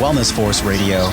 Wellness Force Radio.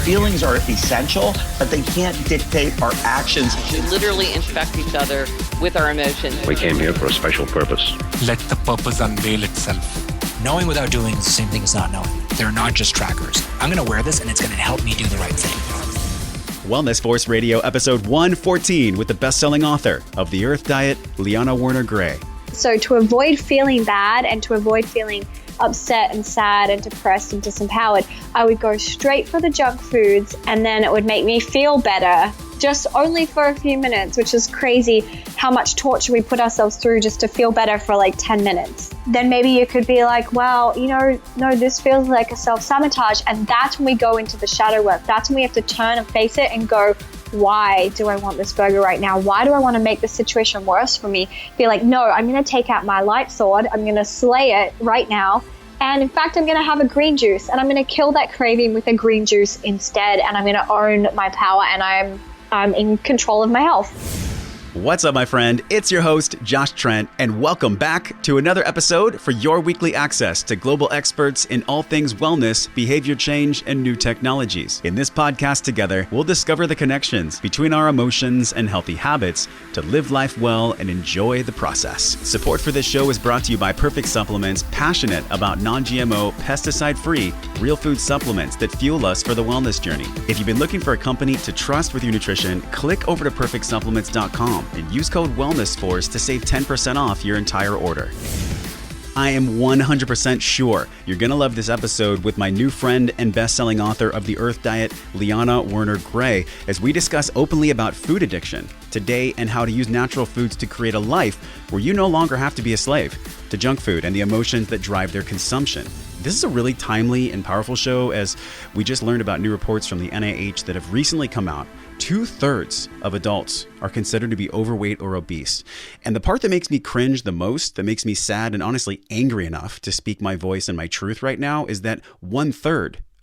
Feelings are essential, but they can't dictate our actions. We literally infect each other with our emotions. We came here for a special purpose. Let the purpose unveil itself. Knowing without doing is the same thing as not knowing. They're not just trackers. I'm going to wear this and it's going to help me do the right thing. Wellness Force Radio, episode 114, with the best-selling author of The Earth Diet, Liana Werner-Gray. So to avoid feeling bad and to avoid feeling upset and sad and depressed and disempowered, I would go straight for the junk foods, and then it would make me feel better, just only for a few minutes, which is crazy how much torture we put ourselves through just to feel better for like 10 minutes. Then maybe you could be like, well, no, this feels like a self-sabotage. And that's when we go into the shadow work. That's when we have to turn and face it and go, why do I want this burger right now? Why do I want to make the situation worse for me? Be like, no, I'm going to take out my light sword. I'm going to slay it right now. And in fact, I'm going to have a green juice, and I'm going to kill that craving with a green juice instead. And I'm going to own my power, and I'm in control of my health. What's up, my friend? It's your host, Josh Trent, and welcome back to another episode for your weekly access to global experts in all things wellness, behavior change, and new technologies. In this podcast together, we'll discover the connections between our emotions and healthy habits to live life well and enjoy the process. Support for this show is brought to you by Perfect Supplements, passionate about non-GMO, pesticide-free, real food supplements that fuel us for the wellness journey. If you've been looking for a company to trust with your nutrition, click over to perfectsupplements.com and use code WellnessForce to save 10% off your entire order. I am 100% sure you're going to love this episode with my new friend and best-selling author of The Earth Diet, Liana Werner-Gray, as we discuss openly about food addiction today and how to use natural foods to create a life where you no longer have to be a slave to junk food and the emotions that drive their consumption. This is a really timely and powerful show, as we just learned about new reports from the NIH that have recently come out. 2/3 of adults are considered to be overweight or obese. And the part that makes me cringe the most, that makes me sad and honestly angry enough to speak my voice and my truth right now, is that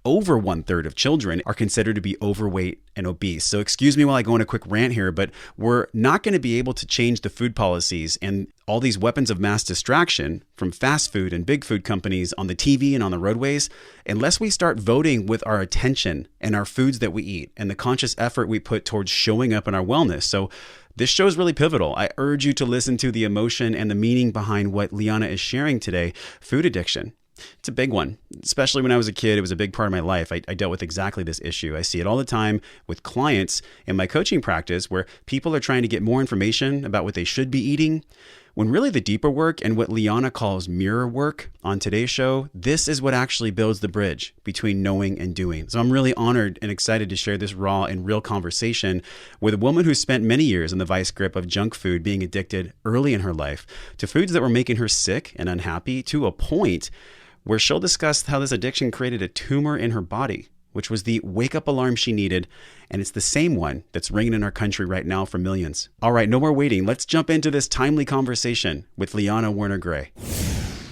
over one third of children are considered to be overweight and obese. So excuse me while I go on a quick rant here, but we're not going to be able to change the food policies and all these weapons of mass distraction from fast food and big food companies on the TV and on the roadways unless we start voting with our attention and our foods that we eat and the conscious effort we put towards showing up in our wellness. So this show is really pivotal. I urge you to listen to the emotion and the meaning behind what Liana is sharing today, food addiction. It's a big one, especially when I was a kid. It was a big part of my life. I dealt with exactly this issue. I see it all the time with clients in my coaching practice where people are trying to get more information about what they should be eating, when really the deeper work and what Liana calls mirror work on today's show, this is what actually builds the bridge between knowing and doing. So I'm really honored and excited to share this raw and real conversation with a woman who spent many years in the vice grip of junk food, being addicted early in her life to foods that were making her sick and unhappy, to a point where she'll discuss how this addiction created a tumor in her body, which was the wake-up alarm she needed, and it's the same one that's ringing in our country right now for millions. All right, no more waiting. Let's jump into this timely conversation with Liana Werner-Gray.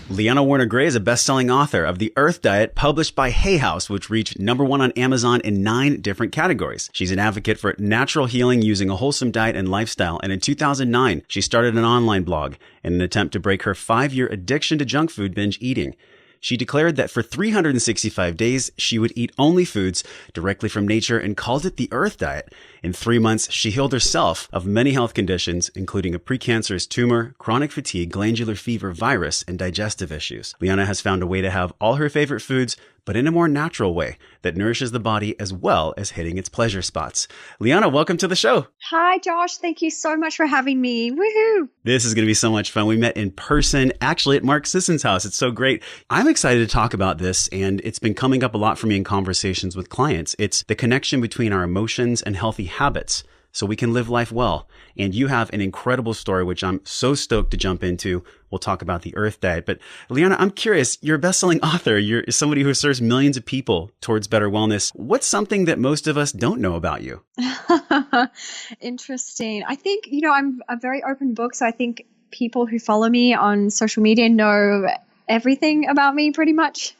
Liana Werner-Gray is a best-selling author of The Earth Diet, published by Hay House, which reached #1 on Amazon in 9 different categories. She's an advocate for natural healing using a wholesome diet and lifestyle, and in 2009, she started an online blog in an attempt to break her 5-year addiction to junk food binge eating. She declared that for 365 days, she would eat only foods directly from nature and called it the Earth Diet. In 3 months, she healed herself of many health conditions, including a precancerous tumor, chronic fatigue, glandular fever, virus, and digestive issues. Liana has found a way to have all her favorite foods, but in a more natural way that nourishes the body as well as hitting its pleasure spots. Liana, welcome to the show. Hi, Josh. Thank you so much for having me. Woohoo! This is going to be so much fun. We met in person, actually at Mark Sisson's house. It's so great. I'm excited to talk about this, and it's been coming up a lot for me in conversations with clients. It's the connection between our emotions and healthy habits so we can live life well. And you have an incredible story, which I'm so stoked to jump into. We'll talk about the Earth Diet. But Liana, I'm curious, you're a best-selling author. You're somebody who serves millions of people towards better wellness. What's something that most of us don't know about you? Interesting. I think, I'm a very open book. So I think people who follow me on social media know everything about me pretty much.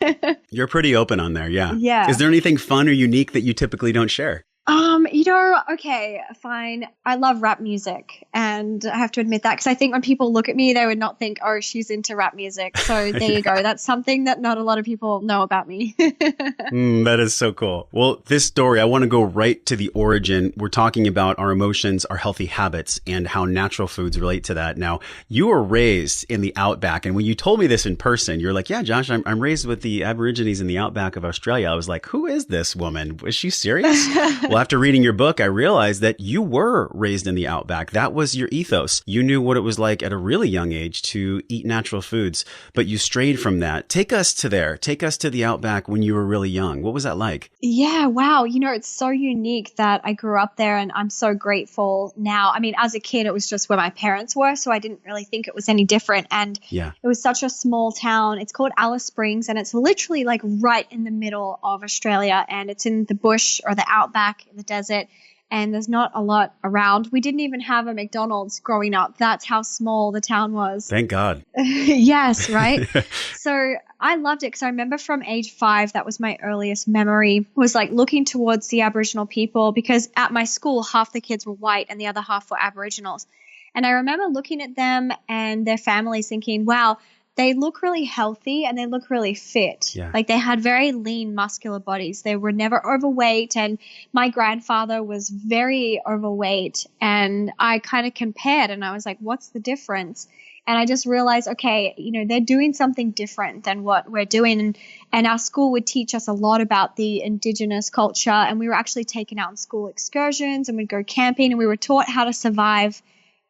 You're pretty open on there. Yeah. Yeah. Is there anything fun or unique that you typically don't share? Okay, fine. I love rap music, and I have to admit that because I think when people look at me, they would not think, oh, she's into rap music. So there you go. That's something that not a lot of people know about me. That is so cool. Well, this story, I want to go right to the origin. We're talking about our emotions, our healthy habits, and how natural foods relate to that. Now, you were raised in the outback, and when you told me this in person, you're like, yeah, Josh, I'm raised with the Aborigines in the outback of Australia. I was like, who is this woman? Was she serious? Well, after reading your book, I realized that you were raised in the outback. That was your ethos. You knew what it was like at a really young age to eat natural foods, but you strayed from that. Take us to there. Take us to the outback when you were really young. What was that like? Yeah, wow. It's so unique that I grew up there, and I'm so grateful now. I mean, as a kid, it was just where my parents were, so I didn't really think it was any different. And yeah, it was such a small town. It's called Alice Springs, and it's literally like right in the middle of Australia, and it's in the bush or the outback in the desert. And there's not a lot around. We didn't even have a McDonald's growing up. That's how small the town was. Thank God. Yes, right? So I loved it because I remember from age 5, that was my earliest memory, was like looking towards the Aboriginal people, because at my school, half the kids were white and the other half were Aboriginals. And I remember looking at them and their families thinking, wow, they look really healthy and they look really fit. Yeah. Like they had very lean, muscular bodies. They were never overweight. And my grandfather was very overweight. And I kind of compared and I was like, what's the difference? And I just realized, okay, they're doing something different than what we're doing. And our school would teach us a lot about the Indigenous culture. And we were actually taken out on school excursions and we'd go camping, and we were taught how to survive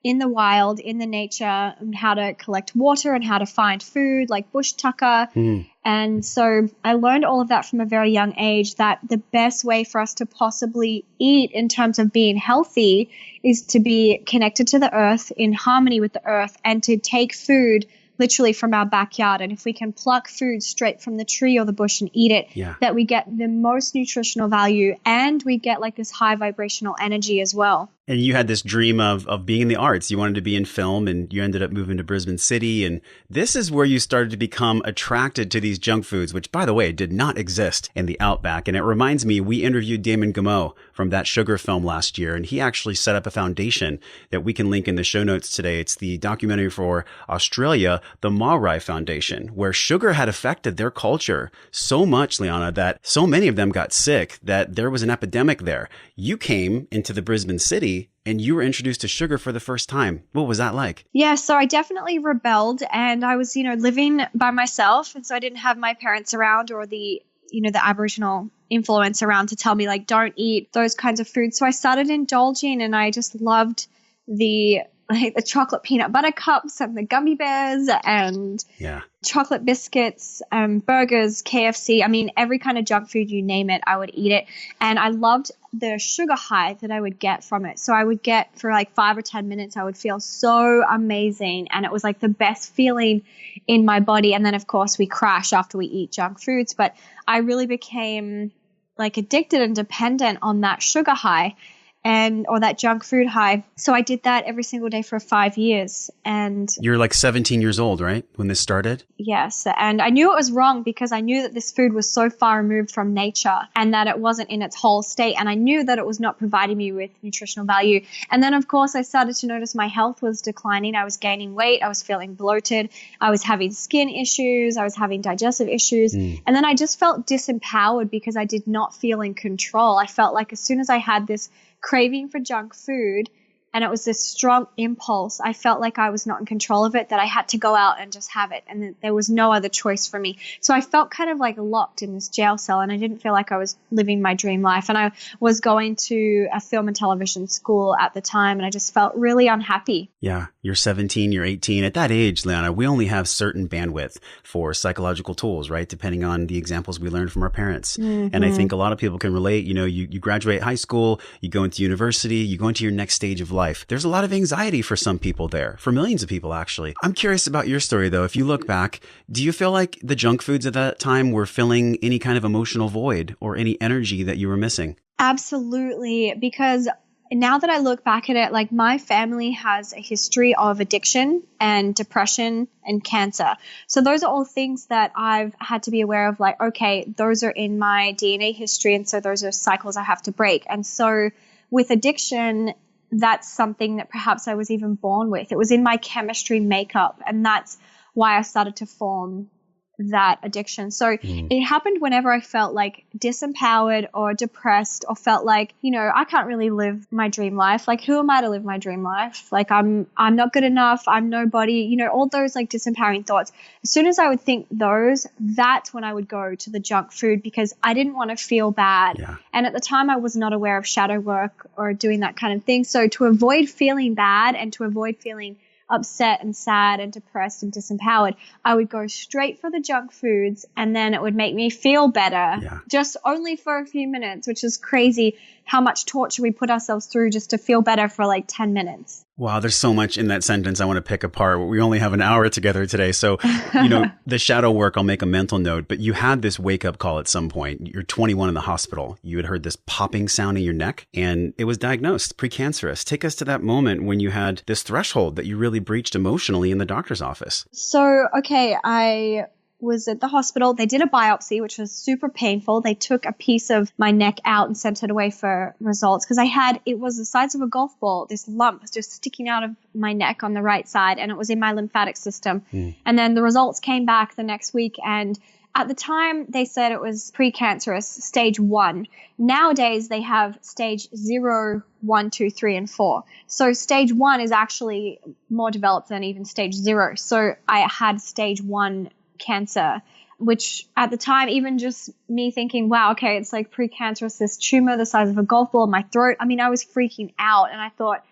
in the wild, in the nature, and how to collect water and how to find food, like bush tucker. And so I learned all of that from a very young age, that the best way for us to possibly eat in terms of being healthy is to be connected to the earth, in harmony with the earth, and to take food literally from our backyard. And if we can pluck food straight from the tree or the bush and eat it, that we get the most nutritional value, and we get like this high vibrational energy as well. And you had this dream of being in the arts. You wanted to be in film, and you ended up moving to Brisbane City. And this is where you started to become attracted to these junk foods, which, by the way, did not exist in the outback. And it reminds me, we interviewed Damon Gameau from That Sugar film last year, and he actually set up a foundation that we can link in the show notes today. It's the documentary for Australia, the Maurai Foundation, where sugar had affected their culture so much, Liana, that so many of them got sick that there was an epidemic there. You came into the Brisbane City and you were introduced to sugar for the first time. What was that like? Yeah, so I definitely rebelled, and I was, living by myself. And so I didn't have my parents around or the Aboriginal influence around to tell me like, don't eat those kinds of foods. So I started indulging, and I just loved the chocolate peanut butter cups and the gummy bears and chocolate biscuits, burgers, KFC. I mean, every kind of junk food, you name it, I would eat it. And I loved the sugar high that I would get from it. So I would get, for like 5 or 10 minutes, I would feel so amazing. And it was like the best feeling in my body. And then, of course, we crash after we eat junk foods. But I really became like addicted and dependent on that sugar high. Or that junk food high. So I did that every single day for 5 years. And you're like 17 years old, right? When this started? Yes. And I knew it was wrong because I knew that this food was so far removed from nature and that it wasn't in its whole state. And I knew that it was not providing me with nutritional value. And then, of course, I started to notice my health was declining. I was gaining weight. I was feeling bloated. I was having skin issues. I was having digestive issues. And then I just felt disempowered because I did not feel in control. I felt like as soon as I had this craving for junk food, and it was this strong impulse, I felt like I was not in control of it, that I had to go out and just have it, and that there was no other choice for me. So I felt kind of like locked in this jail cell, and I didn't feel like I was living my dream life. And I was going to a film and television school at the time, and I just felt really unhappy. Yeah, you're 17, you're 18. At that age, Liana, we only have certain bandwidth for psychological tools, right? Depending on the examples we learned from our parents. And I think a lot of people can relate. You graduate high school, you go into university, you go into your next stage of life. There's a lot of anxiety for some people there, for millions of people, actually. I'm curious about your story, though. If you look back, do you feel like the junk foods at that time were filling any kind of emotional void or any energy that you were missing? Absolutely, because now that I look back at it, like my family has a history of addiction and depression and cancer. So those are all things that I've had to be aware of, like, okay, those are in my DNA history. And so those are cycles I have to break. And so with addiction, that's something that perhaps I was even born with. It was in my chemistry makeup. And that's why I started to form that addiction. So it happened whenever I felt like disempowered or depressed or felt like, I can't really live my dream life. Like, who am I to live my dream life? Like, I'm not good enough. I'm nobody, all those like disempowering thoughts. As soon as I would think those, that's when I would go to the junk food because I didn't want to feel bad. Yeah. And at the time I was not aware of shadow work or doing that kind of thing. So to avoid feeling bad and to avoid feeling upset and sad and depressed and disempowered, I would go straight for the junk foods, and then it would make me feel better, just only for a few minutes, which is crazy how much torture we put ourselves through just to feel better for like 10 minutes. Wow, there's so much in that sentence I want to pick apart. We only have an hour together today. So, the shadow work, I'll make a mental note, but you had this wake up call at some point. You're 21 in the hospital. You had heard this popping sound in your neck and it was diagnosed precancerous. Take us to that moment when you had this threshold that you really breached emotionally in the doctor's office. So, okay, I was at the hospital. They did a biopsy, which was super painful. They took a piece of my neck out and sent it away for results because it was the size of a golf ball. This lump was just sticking out of my neck on the right side, and it was in my lymphatic system. And then the results came back the next week, and at the time they said it was precancerous, stage 1. Nowadays they have stage 0, 1, 2, 3, and 4. So stage 1 is actually more developed than even stage 0. So I had stage 1 cancer, which at the time, even just me thinking, wow, okay, it's like precancerous, this tumor the size of a golf ball in my throat. I mean, I was freaking out, and I thought,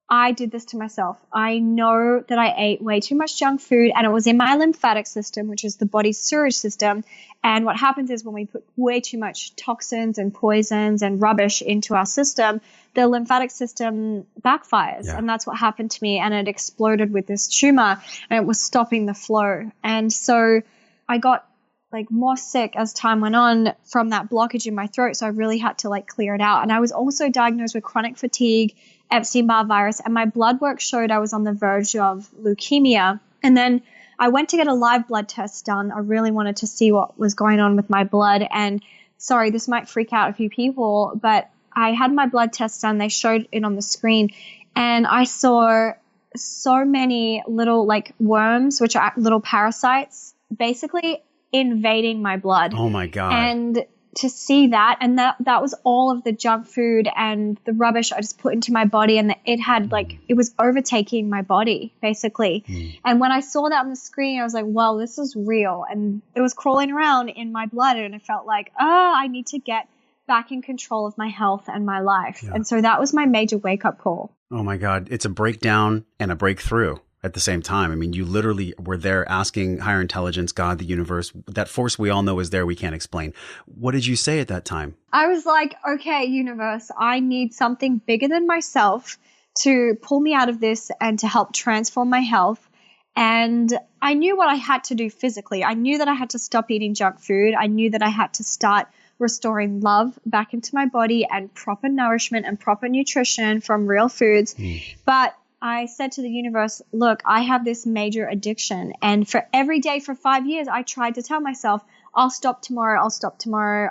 I did this to myself. I know that I ate way too much junk food, and it was in my lymphatic system, which is the body's sewage system. And what happens is when we put way too much toxins and poisons and rubbish into our system, the lymphatic system backfires. And that's what happened to me. And it exploded with this tumor, and it was stopping the flow. And so I got like more sick as time went on from that blockage in my throat. So I really had to like clear it out. And I was also diagnosed with chronic fatigue, Epstein-Barr virus, and my blood work showed I was on the verge of leukemia. And then I went to get a live blood test done. I really wanted to see what was going on with my blood. And sorry, this might freak out a few people, but I had my blood test done. They showed it on the screen, and I saw so many little like worms, which are little parasites, basically invading my blood. Oh my God. And to see that, and that was all of the junk food and the rubbish I just put into my body, and it had like, it was overtaking my body basically. And when I saw that on the screen, I was like, well, this is real. And it was crawling around in my blood, and it felt like, I need to get back in control of my health and my life. And so that was my major wake up call. Oh my God. It's a breakdown and a breakthrough at the same time. I mean, you literally were there asking higher intelligence, God, the universe, that force we all know is there, we can't explain. What did you say at that time? I was like, okay, universe, I need something bigger than myself to pull me out of this and to help transform my health. And I knew what I had to do physically. I knew that I had to stop eating junk food. I knew that I had to start restoring love back into my body and proper nourishment and proper nutrition from real foods. But I said to the universe, look, I have this major addiction. And for every day for 5 years, I tried to tell myself, I'll stop tomorrow.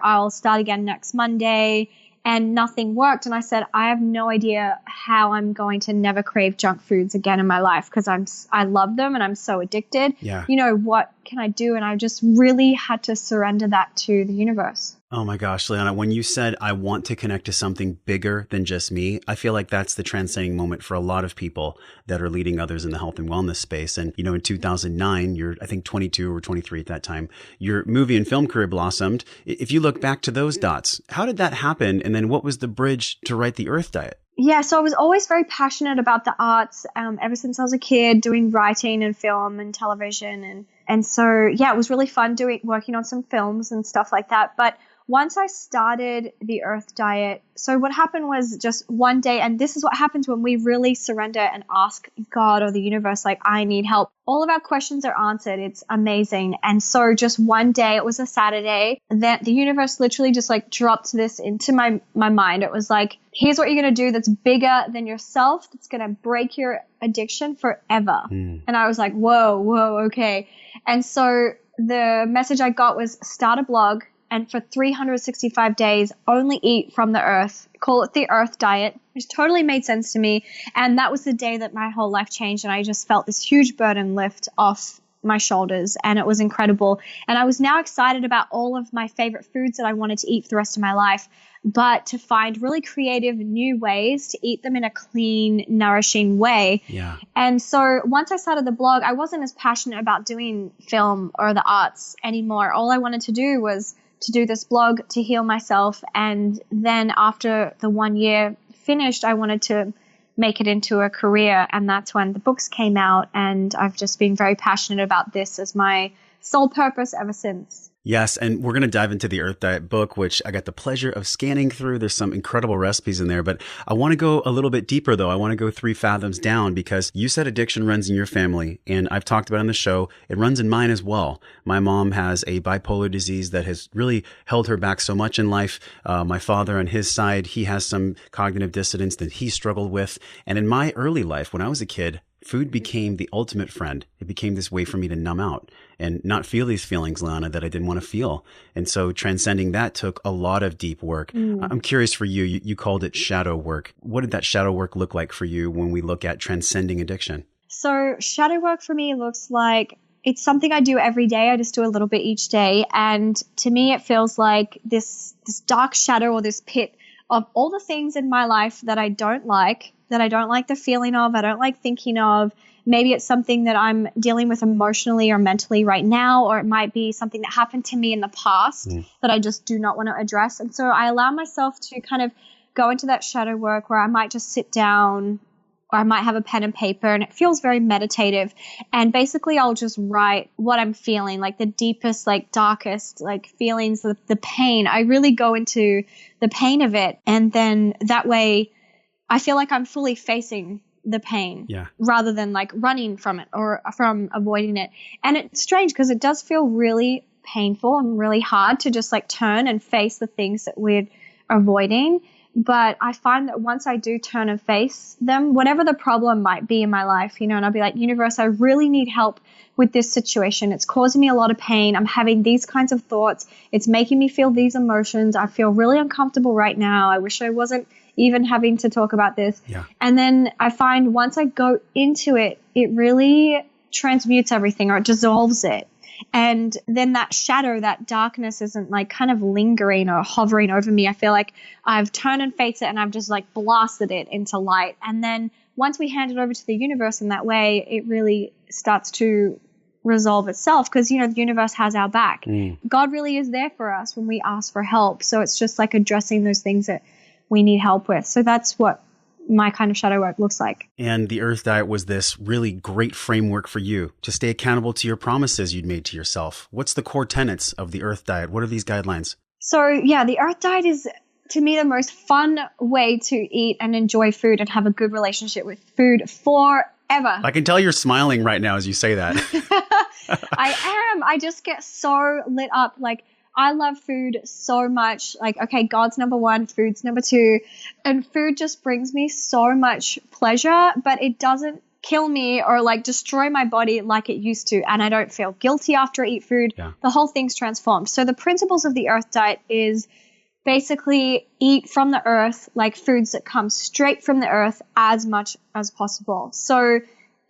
I'll start again next Monday. And nothing worked. And I said, I have no idea how I'm going to never crave junk foods again in my life because I love them and I'm so addicted. What can I do? And I just really had to surrender that to the universe. Oh my gosh, Liana, when you said, I want to connect to something bigger than just me, I feel like that's the transcending moment for a lot of people that are leading others in the health and wellness space. And, in 2009, you're, I think, 22 or 23 at that time, your movie and film career blossomed. If you look back to those dots, how did that happen? And then what was the bridge to write the Earth Diet? Yeah, so I was always very passionate about the arts ever since I was a kid, doing writing and film and television. And so, yeah, it was really fun working on some films and stuff like that. But once I started the Earth Diet, so what happened was just one day, and this is what happens when we really surrender and ask God or the universe, like, I need help. All of our questions are answered. It's amazing. And so just one day, it was a Saturday, that the universe literally just like dropped this into my mind. It was like, here's what you're going to do that's bigger than yourself, that's going to break your addiction forever. And I was like, whoa, okay. And so the message I got was start a blog, and for 365 days, only eat from the earth. Call it the Earth Diet, which totally made sense to me. And that was the day that my whole life changed. And I just felt this huge burden lift off my shoulders. And it was incredible. And I was now excited about all of my favorite foods that I wanted to eat for the rest of my life, but to find really creative new ways to eat them in a clean, nourishing way. Yeah. And so once I started the blog, I wasn't as passionate about doing film or the arts anymore. All I wanted to do was to do this blog to heal myself. And then after the 1 year finished, I wanted to make it into a career. And that's when the books came out. And I've just been very passionate about this as my sole purpose ever since. Yes, and we're going to dive into the Earth Diet book, which I got the pleasure of scanning through. There's some incredible recipes in there, but I want to go a little bit deeper, though. I want to go 3 fathoms down, because you said addiction runs in your family, and I've talked about it on the show. It runs in mine as well. My mom has a bipolar disease that has really held her back so much in life. My father, on his side, he has some cognitive dissonance that he struggled with. And in my early life, when I was a kid, food became the ultimate friend. It became this way for me to numb out and not feel these feelings, Liana, that I didn't want to feel. And so transcending that took a lot of deep work. I'm curious for you, you called it shadow work. What did that shadow work look like for you when we look at transcending addiction? So shadow work for me looks like it's something I do every day. I just do a little bit each day. And to me, it feels like this dark shadow or this pit of all the things in my life that I don't like the feeling of, I don't like thinking of. Maybe it's something that I'm dealing with emotionally or mentally right now, or it might be something that happened to me in the past that I just do not want to address. And so I allow myself to kind of go into that shadow work where I might just sit down, or I might have a pen and paper, and it feels very meditative. And basically I'll just write what I'm feeling, like the deepest, like darkest, like feelings, the pain. I really go into the pain of it. And then that way I feel like I'm fully facing the pain rather than like running from it or from avoiding it. And it's strange because it does feel really painful and really hard to just like turn and face the things that we're avoiding. But I find that once I do turn and face them, whatever the problem might be in my life, and I'll be like, universe, I really need help with this situation. It's causing me a lot of pain. I'm having these kinds of thoughts. It's making me feel these emotions. I feel really uncomfortable right now. I wish I wasn't even having to talk about this. And then I find once I go into it, it really transmutes everything, or it dissolves it. And then that shadow, that darkness isn't like kind of lingering or hovering over me. I feel like I've turned and faced it, and I've just like blasted it into light. And then once we hand it over to the universe in that way, it really starts to resolve itself, because, the universe has our back. God really is there for us when we ask for help. So it's just like addressing those things that we need help with. So that's what my kind of shadow work looks like. And the Earth Diet was this really great framework for you to stay accountable to your promises you'd made to yourself. What's the core tenets of the Earth Diet? What are these guidelines? So yeah, the Earth Diet is, to me, the most fun way to eat and enjoy food and have a good relationship with food forever. I can tell you're smiling right now as you say that. I am. I just get so lit up. Like, I love food so much. Like, okay, God's number 1, food's number 2. And food just brings me so much pleasure, but it doesn't kill me or like destroy my body like it used to. And I don't feel guilty after I eat food. The whole thing's transformed. So the principles of the Earth Diet is basically eat from the earth, like foods that come straight from the earth as much as possible. So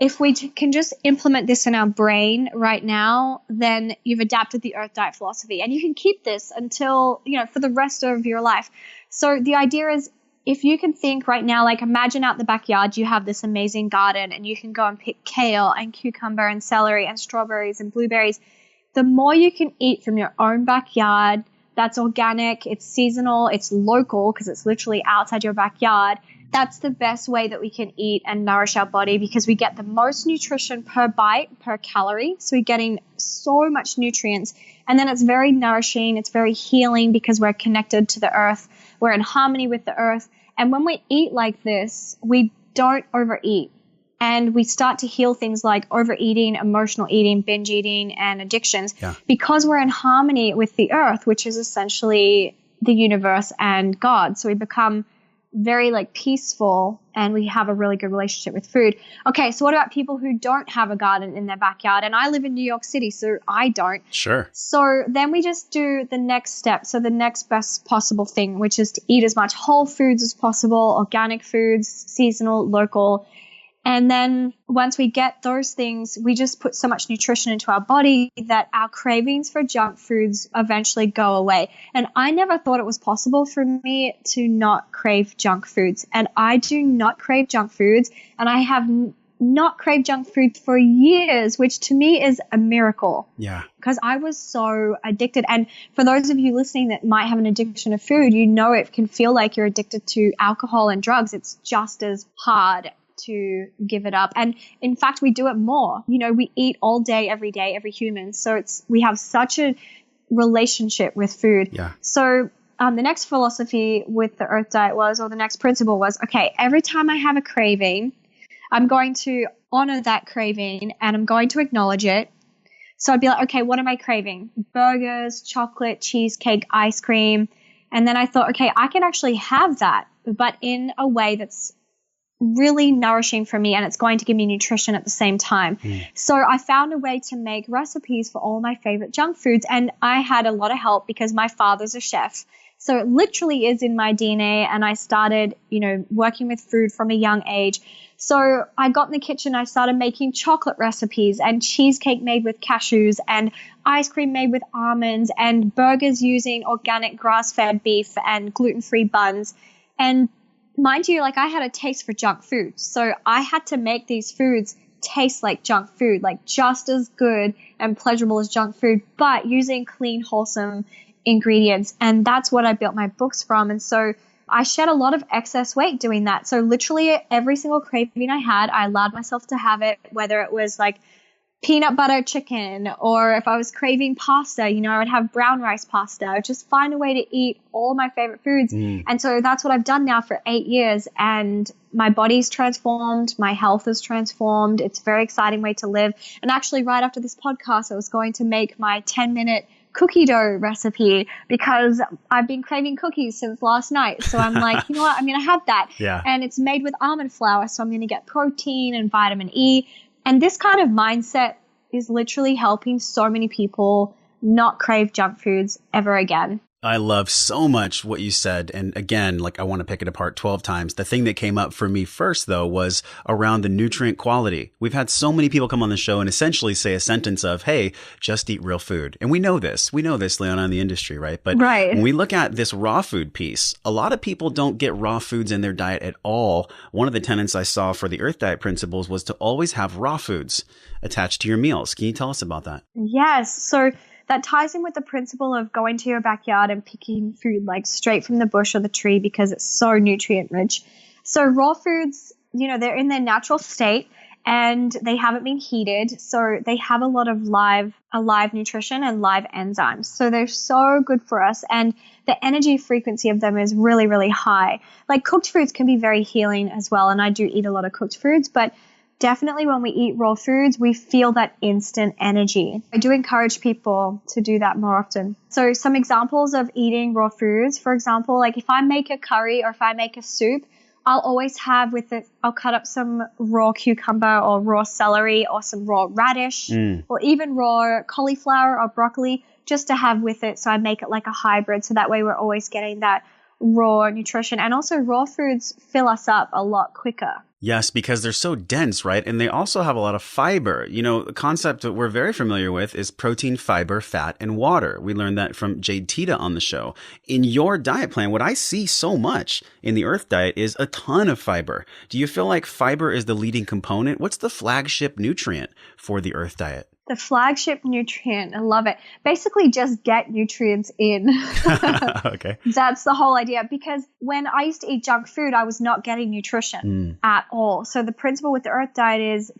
if we can just implement this in our brain right now, then you've adapted the Earth Diet philosophy, and you can keep this until, for the rest of your life. So the idea is, if you can think right now, like imagine out the backyard, you have this amazing garden and you can go and pick kale and cucumber and celery and strawberries and blueberries. The more you can eat from your own backyard, that's organic, it's seasonal, it's local because it's literally outside your backyard, That's the best way that we can eat and nourish our body, because we get the most nutrition per bite, per calorie. So we're getting so much nutrients. And then it's very nourishing. It's very healing because we're connected to the earth. We're in harmony with the earth. And when we eat like this, we don't overeat. And we start to heal things like overeating, emotional eating, binge eating, and addictions because we're in harmony with the earth, which is essentially the universe and God. So we become very like peaceful, and we have a really good relationship with food. Okay, so what about people who don't have a garden in their backyard? And I live in New York City, so I don't. Sure. So then we just do the next step. So the next best possible thing, which is to eat as much whole foods as possible, organic foods, seasonal, local. And then once we get those things, we just put so much nutrition into our body that our cravings for junk foods eventually go away. And I never thought it was possible for me to not crave junk foods. And I do not crave junk foods. And I have not craved junk food for years, which to me is a miracle. Yeah. Because I was so addicted. And for those of you listening that might have an addiction to food, you know it can feel like you're addicted to alcohol and drugs. It's just as hard to give it up. And in fact, we do it more. You know, we eat all day, every human. So we have such a relationship with food. Yeah. So the next philosophy with the Earth Diet was, or the next principle was, okay, every time I have a craving, I'm going to honor that craving and I'm going to acknowledge it. So I'd be like, okay, what am I craving? Burgers, chocolate, cheesecake, ice cream. And then I thought, okay, I can actually have that, but in a way that's really nourishing for me, and it's going to give me nutrition at the same time. So I found a way to make recipes for all my favorite junk foods, and I had a lot of help because my father's a chef. So it literally is in my DNA, and I started, working with food from a young age. So I got in the kitchen, I started making chocolate recipes and cheesecake made with cashews and ice cream made with almonds and burgers using organic grass-fed beef and gluten-free buns. And mind you, like I had a taste for junk food. So I had to make these foods taste like junk food, like just as good and pleasurable as junk food, but using clean, wholesome ingredients. And that's what I built my books from. And so I shed a lot of excess weight doing that. So literally every single craving I had, I allowed myself to have it, whether it was like peanut butter chicken, or if I was craving pasta, I would have brown rice pasta. I would just find a way to eat all my favorite foods. And so that's what I've done now for 8 years. And my body's transformed. My health is transformed. It's a very exciting way to live. And actually right after this podcast, I was going to make my 10-minute cookie dough recipe because I've been craving cookies since last night. So I'm like, you know what? I'm going to have that. Yeah. And it's made with almond flour. So I'm going to get protein and vitamin E. And this kind of mindset is literally helping so many people not crave junk foods ever again. I love so much what you said. And again, like I want to pick it apart 12 times. The thing that came up for me first, though, was around the nutrient quality. We've had so many people come on the show and essentially say a sentence of, hey, just eat real food. And we know this. We know this, Liana, in the industry, right? But when we look at this raw food piece, a lot of people don't get raw foods in their diet at all. One of the tenets I saw for the Earth Diet principles was to always have raw foods attached to your meals. Can you tell us about that? Yes. So that ties in with the principle of going to your backyard and picking food like straight from the bush or the tree because it's so nutrient rich. So raw foods, they're in their natural state and they haven't been heated. So they have a lot of alive nutrition and live enzymes. So they're so good for us. And the energy frequency of them is really, really high. Like cooked foods can be very healing as well. And I do eat a lot of cooked foods, but definitely when we eat raw foods, we feel that instant energy. I do encourage people to do that more often. So some examples of eating raw foods, for example, like if I make a curry or if I make a soup, I'll always have with it, I'll cut up some raw cucumber or raw celery or some raw radish or even raw cauliflower or broccoli just to have with it. So I make it like a hybrid. So that way we're always getting that raw nutrition. And also raw foods fill us up a lot quicker. Yes, because they're so dense, right? And they also have a lot of fiber. The concept that we're very familiar with is protein, fiber, fat, and water. We learned that from Jade Tita on the show. In your diet plan, what I see so much in the Earth Diet is a ton of fiber. Do you feel like fiber is the leading component? What's the flagship nutrient for the Earth Diet? The flagship nutrient. I love it. Basically, just get nutrients in. Okay. That's the whole idea. Because when I used to eat junk food, I was not getting nutrition at all. So the principle with the Earth Diet is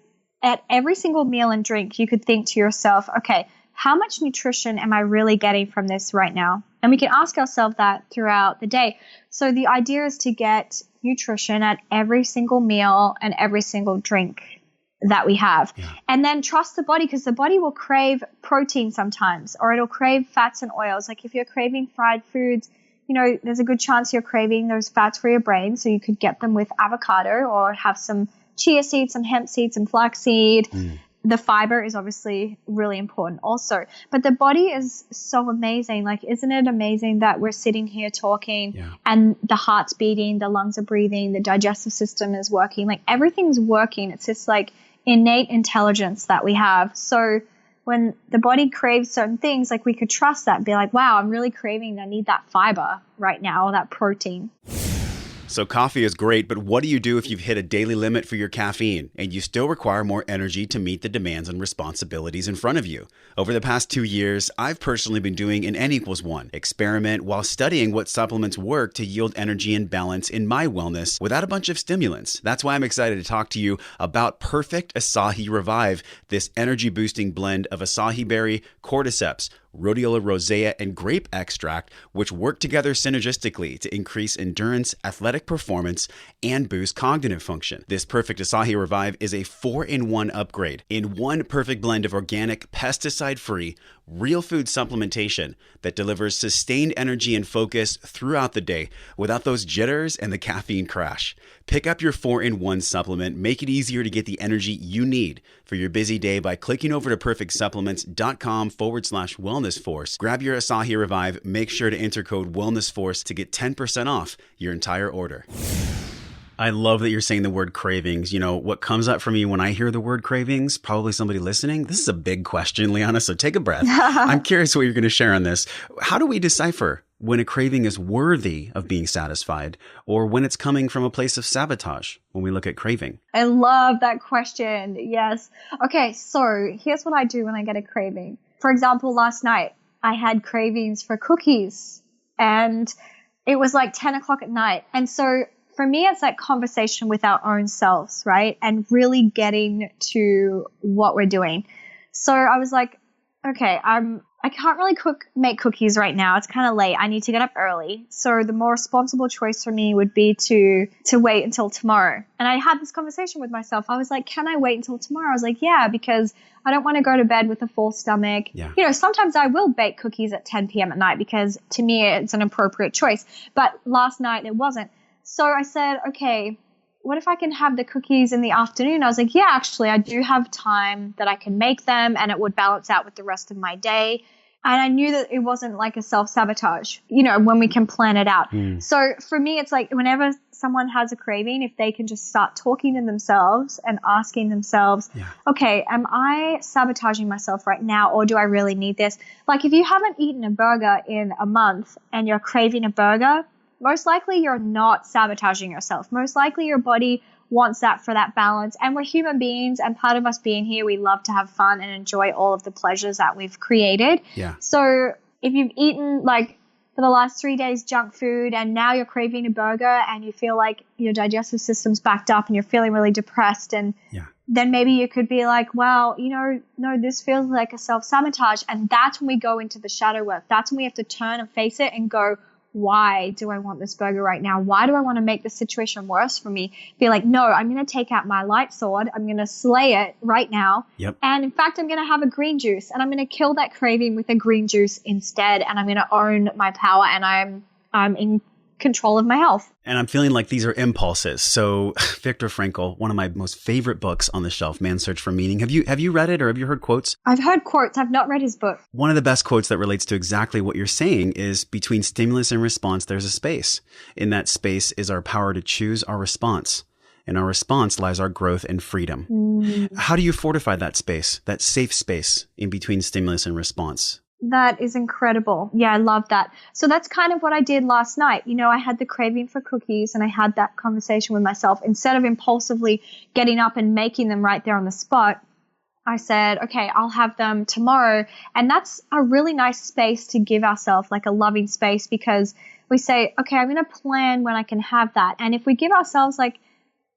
at every single meal and drink, you could think to yourself, okay, how much nutrition am I really getting from this right now? And we can ask ourselves that throughout the day. So the idea is to get nutrition at every single meal and every single drink that we have. Yeah. And then trust the body, because the body will crave protein sometimes, or it'll crave fats and oils. Like if you're craving fried foods, you know, there's a good chance you're craving those fats for your brain. So you could get them with avocado or have some chia seeds, some hemp seeds, some flaxseed. The fiber is obviously really important also. But the body is so amazing. Like, isn't it amazing that we're sitting here talking and the heart's beating, the lungs are breathing, the digestive system is working, like everything's working. It's just like innate intelligence that we have. So when the body craves certain things, like we could trust that and be like, wow, I'm really craving, I need that fiber right now, or that protein. So coffee is great, but what do you do if you've hit a daily limit for your caffeine and you still require more energy to meet the demands and responsibilities in front of you? Over the past 2 years, I've personally been doing an N=1 experiment while studying what supplements work to yield energy and balance in my wellness without a bunch of stimulants. That's why I'm excited to talk to you about Perfect Acai Revive, this energy-boosting blend of acai berry, cordyceps, rhodiola rosea, and grape extract, which work together synergistically to increase endurance, athletic performance, and boost cognitive function. This Perfect Acai Revive is a 4-in-1 upgrade in one perfect blend of organic, pesticide-free, real food supplementation that delivers sustained energy and focus throughout the day without those jitters and the caffeine crash. Pick up your 4-in-1 supplement. Make it easier to get the energy you need for your busy day by clicking over to perfectsupplements.com/wellnessforce. Grab your Acai Revive. Make sure to enter code wellnessforce to get 10% off your entire order. I love that you're saying the word cravings. You know, what comes up for me when I hear the word cravings, probably somebody listening, this is a big question, Liana, so take a breath. I'm curious what you're going to share on this. How do we decipher when a craving is worthy of being satisfied or when it's coming from a place of sabotage when we look at craving? I love that question. Yes. Okay, so here's what I do when I get a craving. For example, last night I had cravings for cookies and it was like 10 o'clock at night. And so for me, it's like conversation with our own selves, right? And really getting to what we're doing. So I was like, okay, I can't really make cookies right now. It's kind of late. I need to get up early. So the more responsible choice for me would be to wait until tomorrow. And I had this conversation with myself. I was like, can I wait until tomorrow? I was like, yeah, because I don't want to go to bed with a full stomach. Yeah. You know, sometimes I will bake cookies at 10 p.m. at night because to me it's an appropriate choice. But last night it wasn't. So I said, okay, what if I can have the cookies in the afternoon? I was like, yeah, actually, I do have time that I can make them and it would balance out with the rest of my day. And I knew that it wasn't like a self-sabotage, you know, when we can plan it out. So for me, it's like whenever someone has a craving, if they can just start talking to themselves and asking themselves, okay, am I sabotaging myself right now or do I really need this? Like if you haven't eaten a burger in a month and you're craving a burger, most likely you're not sabotaging yourself. Most likely your body wants that for that balance. And we're human beings, and part of us being here, we love to have fun and enjoy all of the pleasures that we've created. Yeah. So if you've eaten like for the last 3 days junk food and now you're craving a burger and you feel like your digestive system's backed up and you're feeling really depressed, and then maybe you could be like, well, you know, no, this feels like a self-sabotage. And that's when we go into the shadow work. That's when we have to turn and face it and go, why do I want this burger right now? Why do I want to make the situation worse for me? Be like, no, I'm going to take out my light sword. I'm going to slay it right now. Yep. And in fact, I'm going to have a green juice and I'm going to kill that craving with a green juice instead. And I'm going to own my power and I'm in control of my health. And I'm feeling like these are impulses. So Viktor Frankl, one of my most favorite books on the shelf, Man's Search for Meaning. Have you read it or have you heard quotes? I've heard quotes. I've not read his book. One of the best quotes that relates to exactly what you're saying is between stimulus and response, there's a space. In that space is our power to choose our response. In our response lies our growth and freedom. How do you fortify that space, that safe space in between stimulus and response? That is incredible. Yeah, I love that. So that's kind of what I did last night. You know, I had the craving for cookies and I had that conversation with myself. Instead of impulsively getting up and making them right there on the spot, I said, okay, I'll have them tomorrow. And that's a really nice space to give ourselves, like a loving space, because we say, okay, I'm going to plan when I can have that. And if we give ourselves like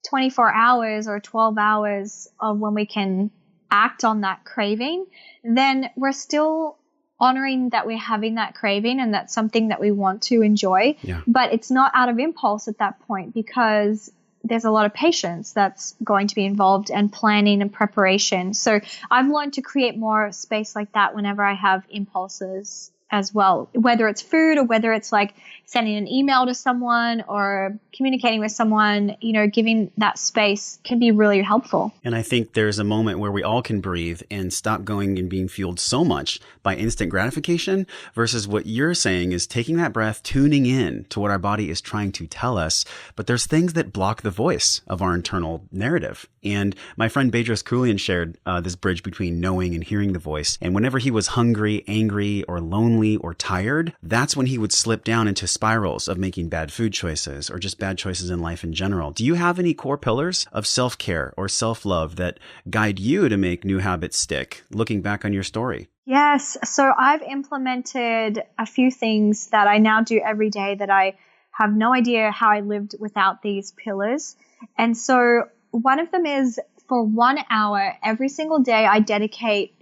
24 hours or 12 hours of when we can act on that craving, then we're still honoring that we're having that craving and that's something that we want to enjoy. Yeah. But it's not out of impulse at that point, because there's a lot of patience that's going to be involved, and planning and preparation. So I've learned to create more space like that whenever I have impulses as well, whether it's food or whether it's like sending an email to someone or communicating with someone, giving that space can be really helpful. And I think there's a moment where we all can breathe and stop going and being fueled so much by instant gratification versus what you're saying is taking that breath, tuning in to what our body is trying to tell us. But there's things that block the voice of our internal narrative. And my friend Bedros Keuilian shared this bridge between knowing and hearing the voice. And whenever he was hungry, angry, or lonely, or tired, that's when he would slip down into spirals of making bad food choices or just bad choices in life in general. Do you have any core pillars of self-care or self-love that guide you to make new habits stick, looking back on your story? Yes. So I've implemented a few things that I now do every day that I have no idea how I lived without these pillars. And so one of them is, for 1 hour every single day, I dedicate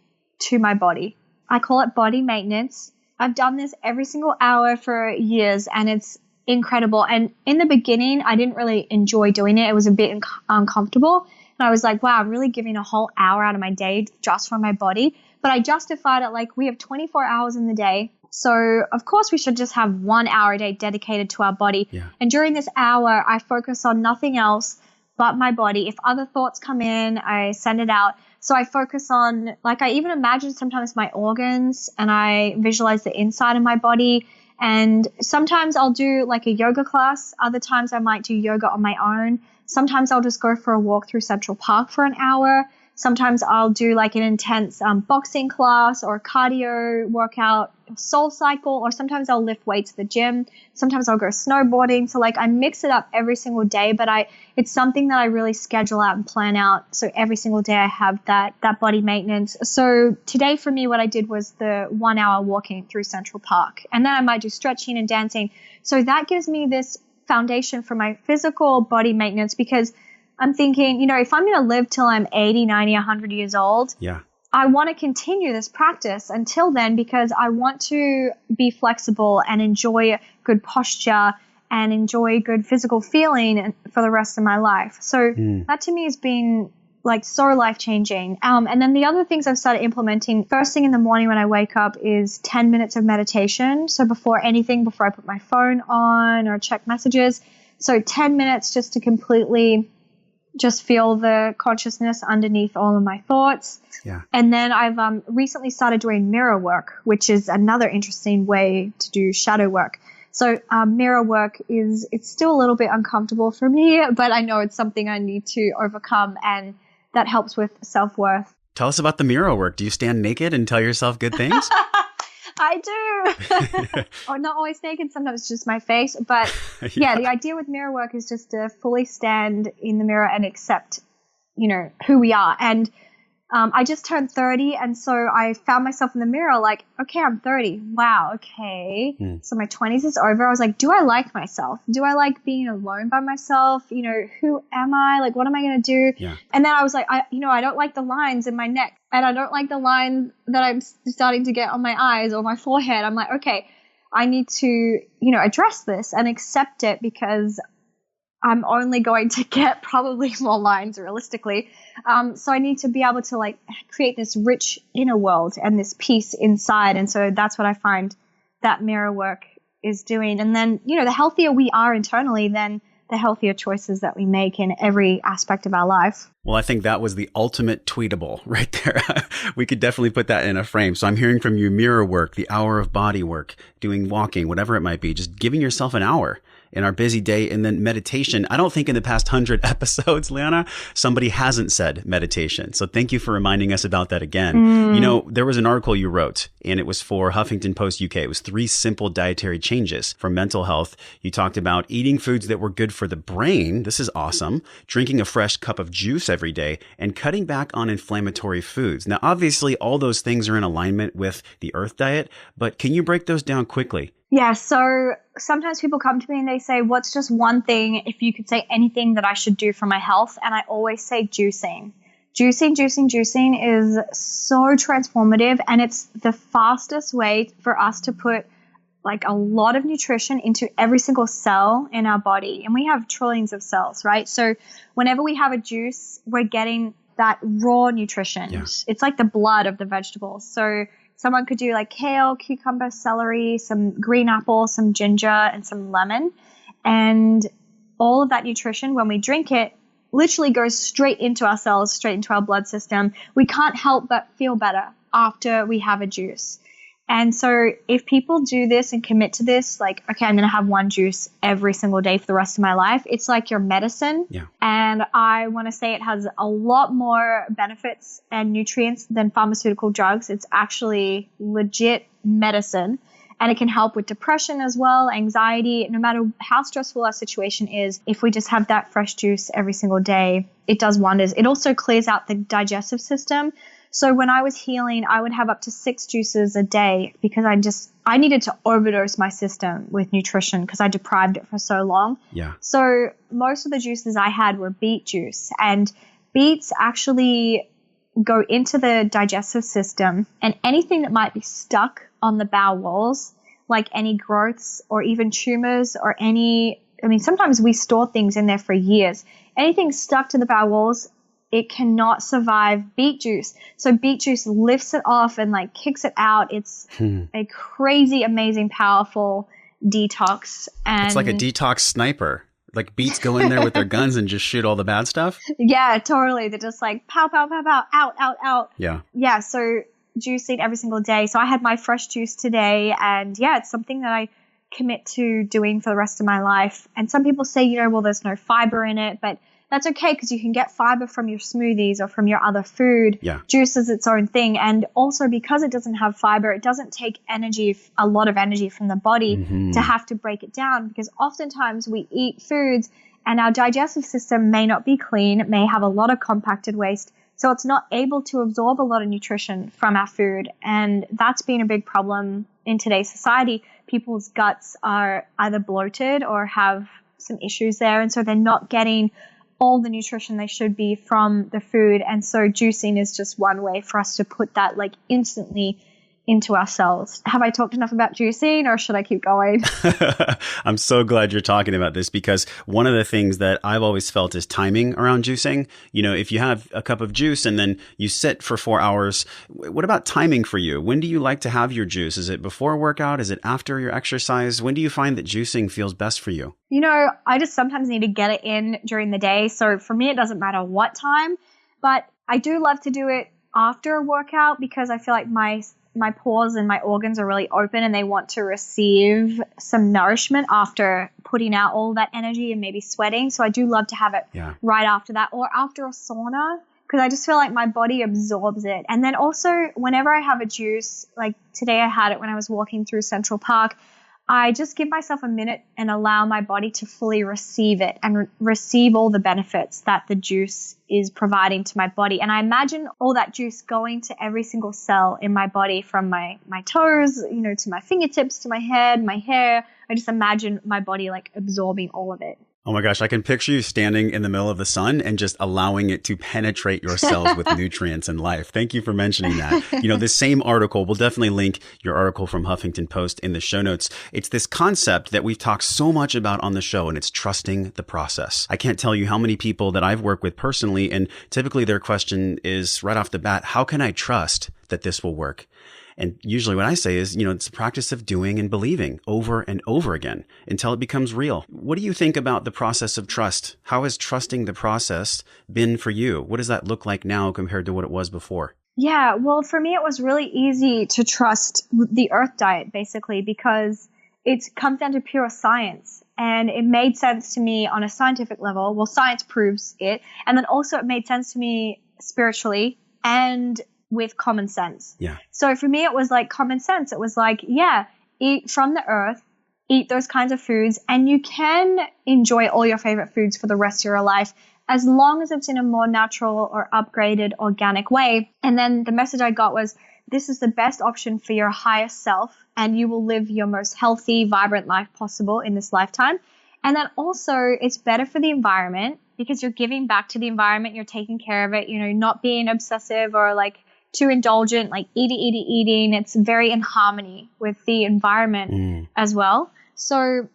to my body. I call it body maintenance. I've done this every single hour for years, and it's incredible. And in the beginning, I didn't really enjoy doing it. It was a bit uncomfortable. And I was like, wow, I'm really giving a whole hour out of my day just for my body. But I justified it like, we have 24 hours in the day. So of course we should just have 1 hour a day dedicated to our body. Yeah. And during this hour, I focus on nothing else but my body. If other thoughts come in, I send it out. So I focus on, like, I even imagine sometimes my organs, and I visualize the inside of my body. And sometimes I'll do like a yoga class. Other times I might do yoga on my own. Sometimes I'll just go for a walk through Central Park for an hour. Sometimes I'll do like an intense boxing class or cardio workout, soul cycle, or sometimes I'll lift weights at the gym. Sometimes I'll go snowboarding. So like I mix it up every single day, but it's something that I really schedule out and plan out. So every single day I have that body maintenance. So today for me, what I did was the 1 hour walking through Central Park, and then I might do stretching and dancing. So that gives me this foundation for my physical body maintenance, because I'm thinking, if I'm going to live till I'm 80, 90, 100 years old, Yeah. I want to continue this practice until then, because I want to be flexible and enjoy good posture and enjoy good physical feeling for the rest of my life. So that to me has been like so life-changing. And then the other things I've started implementing first thing in the morning when I wake up is 10 minutes of meditation. So before I put my phone on or check messages. So 10 minutes just to completely just feel the consciousness underneath all of my thoughts. Yeah. And then I've recently started doing mirror work, which is another interesting way to do shadow work. So mirror work it's still a little bit uncomfortable for me, but I know it's something I need to overcome, and that helps with self-worth. Tell us about the mirror work. Do you stand naked and tell yourself good things? I do. Or not always naked. Sometimes it's just my face. But yeah, the idea with mirror work is just to fully stand in the mirror and accept, who we are. And I just turned 30. And so I found myself in the mirror like, okay, I'm 30. Wow. Okay. So my 20s is over. I was like, do I like myself? Do I like being alone by myself? Who am I? Like, what am I going to do? Yeah. And then I was like, I don't like the lines in my neck. And I don't like the line that I'm starting to get on my eyes or my forehead. I'm like, okay, I need to, address this and accept it, because I'm only going to get probably more lines realistically. So I need to be able to like create this rich inner world and this peace inside. And so that's what I find that mirror work is doing. And then, the healthier we are internally, then the healthier choices that we make in every aspect of our life. Well, I think that was the ultimate tweetable right there. We could definitely put that in a frame. So I'm hearing from you mirror work, the hour of body work, doing walking, whatever it might be, just giving yourself an hour in our busy day. And then meditation. I don't think in the past 100 episodes, Liana, somebody hasn't said meditation. So thank you for reminding us about that again. You know, there was an article you wrote, and it was for Huffington Post UK. It was 3 simple dietary changes for mental health. You talked about eating foods that were good for the brain. This is awesome. Drinking a fresh cup of juice every day, and cutting back on inflammatory foods. Now, obviously, all those things are in alignment with the Earth Diet, but can you break those down quickly? Yeah, so sometimes people come to me and they say, what's just one thing, if you could say anything that I should do for my health? And I always say juicing. Juicing is so transformative, and it's the fastest way for us to put like a lot of nutrition into every single cell in our body. And we have trillions of cells, right? So whenever we have a juice, we're getting that raw nutrition. Yeah. It's like the blood of the vegetables. So someone could do like kale, cucumber, celery, some green apple, some ginger, and some lemon. And all of that nutrition, when we drink it, literally goes straight into our cells, straight into our blood system. We can't help but feel better after we have a juice. And so if people do this and commit to this, like, okay, I'm going to have one juice every single day for the rest of my life, it's like your medicine. Yeah. And I want to say it has a lot more benefits and nutrients than pharmaceutical drugs. It's actually legit medicine. And it can help with depression as well, anxiety. No matter how stressful our situation is, if we just have that fresh juice every single day, it does wonders. It also clears out the digestive system. So when I was healing, I would have up to 6 juices a day because I needed to overdose my system with nutrition because I deprived it for so long. Yeah. So most of the juices I had were beet juice, and beets actually go into the digestive system, and anything that might be stuck on the bowel walls, like any growths or even tumors or sometimes we store things in there for years. Anything stuck to the bowel walls, it cannot survive beet juice. So beet juice lifts it off and like kicks it out. It's a crazy, amazing, powerful detox. And it's like a detox sniper. Like beets go in there with their guns and just shoot all the bad stuff? Yeah, totally. They're just like pow, pow, pow, pow, out, out, out. Yeah. Yeah, so juicing every single day. So I had my fresh juice today, and yeah, it's something that I commit to doing for the rest of my life. And some people say, well, there's no fiber in it, but that's okay because you can get fiber from your smoothies or from your other food. Yeah. Juice is its own thing. And also because it doesn't have fiber, it doesn't take a lot of energy from the body to have to break it down, because oftentimes we eat foods and our digestive system may not be clean. It may have a lot of compacted waste. So it's not able to absorb a lot of nutrition from our food. And that's been a big problem in today's society. People's guts are either bloated or have some issues there. And so they're not getting all the nutrition they should be from the food. And so juicing is just one way for us to put that like instantly into our cells. Have I talked enough about juicing, or should I keep going? I'm so glad you're talking about this, because one of the things that I've always felt is timing around juicing. If you have a cup of juice and then you sit for 4 hours, what about timing for you? When do you like to have your juice? Is it before a workout? Is it after your exercise? When do you find that juicing feels best for you? I just sometimes need to get it in during the day. So for me, it doesn't matter what time, but I do love to do it after a workout because I feel like my pores and my organs are really open and they want to receive some nourishment after putting out all that energy and maybe sweating. So I do love to have it right after that, or after a sauna, because I just feel like my body absorbs it. And then also whenever I have a juice, like today I had it when I was walking through Central Park, I just give myself a minute and allow my body to fully receive it and receive all the benefits that the juice is providing to my body. And I imagine all that juice going to every single cell in my body, from my toes, to my fingertips, to my head, my hair. I just imagine my body like absorbing all of it. Oh my gosh, I can picture you standing in the middle of the sun and just allowing it to penetrate your cells with nutrients and life. Thank you for mentioning that. This same article, we'll definitely link your article from Huffington Post in the show notes. It's this concept that we've talked so much about on the show, and it's trusting the process. I can't tell you how many people that I've worked with personally, and typically their question is right off the bat, how can I trust that this will work? And usually what I say is, it's a practice of doing and believing over and over again until it becomes real. What do you think about the process of trust? How has trusting the process been for you? What does that look like now compared to what it was before? Yeah, well, for me, it was really easy to trust the Earth Diet, basically, because it comes down to pure science. And it made sense to me on a scientific level. Well, science proves it. And then also it made sense to me spiritually and with common sense. Yeah. So for me, it was like common sense. It was like, yeah, eat from the earth, eat those kinds of foods, and you can enjoy all your favorite foods for the rest of your life as long as it's in a more natural or upgraded organic way. And then the message I got was, this is the best option for your highest self, and you will live your most healthy, vibrant life possible in this lifetime. And then also it's better for the environment because you're giving back to the environment, you're taking care of it, you know, not being obsessive or like too indulgent, like eating. It's very in harmony with the environment as well. So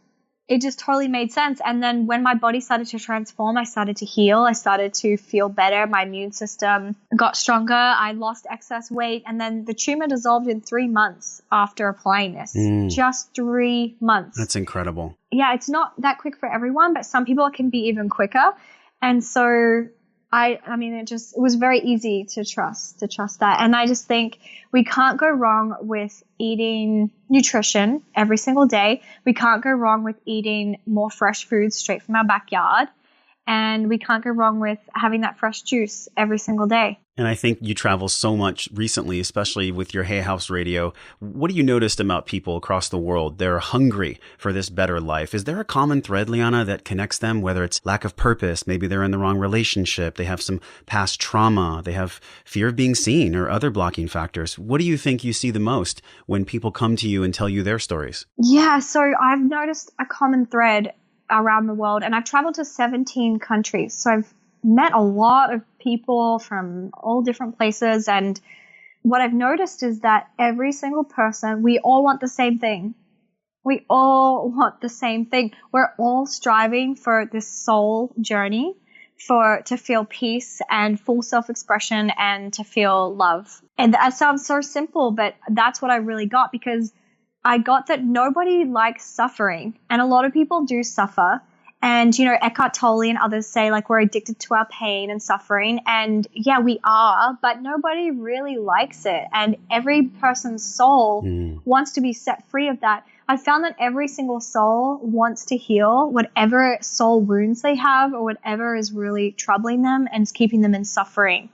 it just totally made sense. And then when my body started to transform, I started to heal. I started to feel better. My immune system got stronger. I lost excess weight. And then the tumor dissolved in 3 months after applying this. Just 3 months. That's incredible. Yeah, it's not that quick for everyone, but some people it can be even quicker. And so I mean, it was very easy to trust that. And I just think we can't go wrong with eating nutrition every single day. We can't go wrong with eating more fresh foods straight from our backyard. And we can't go wrong with having that fresh juice every single day. And I think you travel so much recently, especially with your Hay House Radio. What do you notice about people across the world? They're hungry for this better life. Is there a common thread, Liana, that connects them, whether it's lack of purpose, maybe they're in the wrong relationship, they have some past trauma, they have fear of being seen or other blocking factors? What do you think you see the most when people come to you and tell you their stories? Yeah, so I've noticed a common thread around the world, and I've traveled to 17 countries. So I've met a lot of people from all different places. And what I've noticed is that every single person, we all want the same thing. We all want the same thing. We're all striving for this soul journey, to feel peace and full self-expression and to feel love. And that sounds so simple, but that's what I really got, because I got that nobody likes suffering, and a lot of people do suffer. And, you know, Eckhart Tolle and others say like we're addicted to our pain and suffering. And yeah, we are, but nobody really likes it. And every person's soul wants to be set free of that. I found that every single soul wants to heal whatever soul wounds they have or whatever is really troubling them and is keeping them in suffering.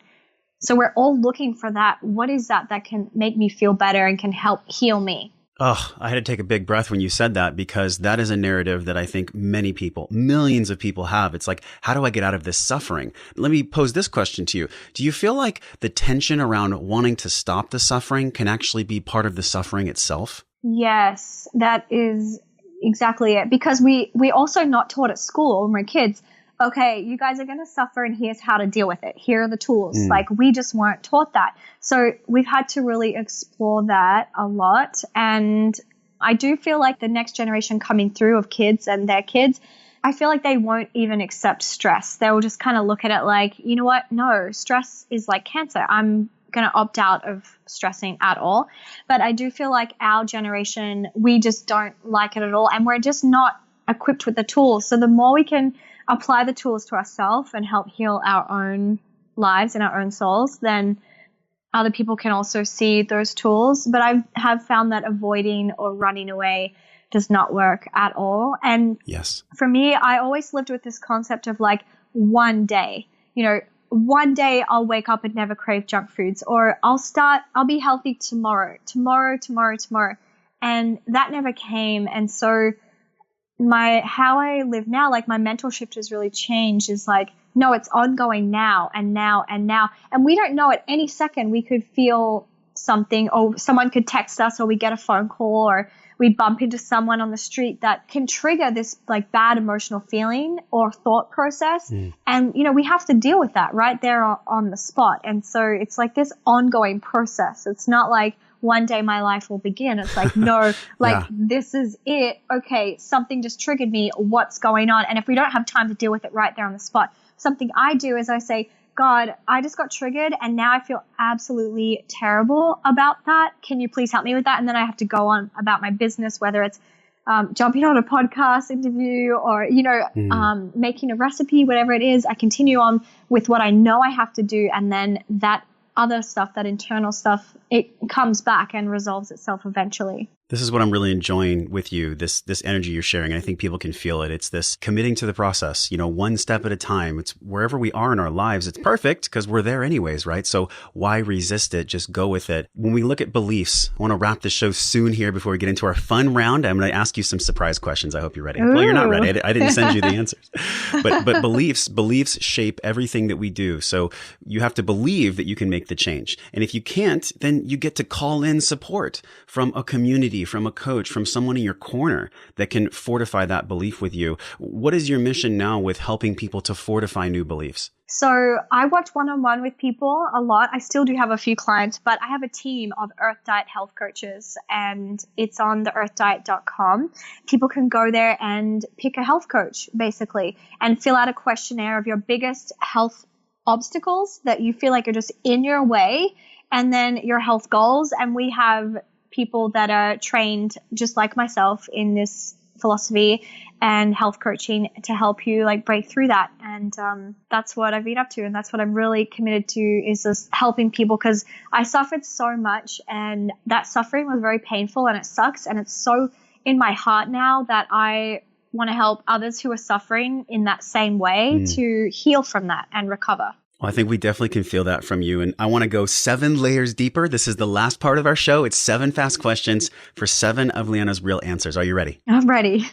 So we're all looking for that. What is that can make me feel better and can help heal me? Oh, I had to take a big breath when you said that, because that is a narrative that I think many people, millions of people have. It's like, how do I get out of this suffering? Let me pose this question to you. Do you feel like the tension around wanting to stop the suffering can actually be part of the suffering itself? Yes, that is exactly it. Because we also not taught at school when we're kids, okay, you guys are going to suffer and here's how to deal with it. Here are the tools. Like, we just weren't taught that. So we've had to really explore that a lot. And I do feel like the next generation coming through of kids and their kids, I feel like they won't even accept stress. They will just kind of look at it like, you know what? No, stress is like cancer. I'm going to opt out of stressing at all. But I do feel like our generation, we just don't like it at all. And we're just not equipped with the tools. So the more we can apply the tools to ourselves and help heal our own lives and our own souls, then other people can also see those tools. But I have found that avoiding or running away does not work at all. And yes, for me, I always lived with this concept of like one day, you know, one day I'll wake up and never crave junk foods, or I'll be healthy tomorrow. And that never came. And so how I live now, like my mental shift has really changed, is like, no, it's ongoing now and now and now. And we don't know, at any second we could feel something, or someone could text us, or we get a phone call, or we bump into someone on the street that can trigger this like bad emotional feeling or thought process. And, you know, we have to deal with that right there on the spot. And so it's like this ongoing process. It's not like one day my life will begin. It's like, no, like this is it. Okay, something just triggered me. What's going on? And if we don't have time to deal with it right there on the spot, something I do is I say, God, I just got triggered and now I feel absolutely terrible about that. Can you please help me with that? And then I have to go on about my business, whether it's jumping on a podcast interview or, you know, making a recipe, whatever it is. I continue on with what I know I have to do. And then that other stuff, that internal stuff, it comes back and resolves itself eventually. This is what I'm really enjoying with you, this energy you're sharing. And I think people can feel it. It's this committing to the process, one step at a time. It's wherever we are in our lives. It's perfect because we're there anyways, right? So why resist it? Just go with it. When we look at beliefs, I want to wrap the show soon here before we get into our fun round. I'm going to ask you some surprise questions. I hope you're ready. Ooh. Well, you're not ready. I didn't send you the answers. But beliefs shape everything that we do. So you have to believe that you can make the change. And if you can't, then you get to call in support from a community, from a coach, from someone in your corner that can fortify that belief with you. What is your mission now with helping people to fortify new beliefs? So I worked one-on-one with people a lot. I still do have a few clients, but I have a team of Earth Diet health coaches, and it's on the earthdiet.com. People can go there and pick a health coach, basically, and fill out a questionnaire of your biggest health obstacles that you feel like are just in your way, and then your health goals. And we have people that are trained just like myself in this philosophy and health coaching to help you break through that. And that's what I've been up to. And that's what I'm really committed to, is just helping people, because I suffered so much, and that suffering was very painful, and it sucks. And it's so in my heart now that I want to help others who are suffering in that same way to heal from that and recover. Well, I think we definitely can feel that from you. And I want to go 7 layers deeper. This is the last part of our show. It's 7 fast questions for 7 of Liana's real answers. Are you ready? I'm ready.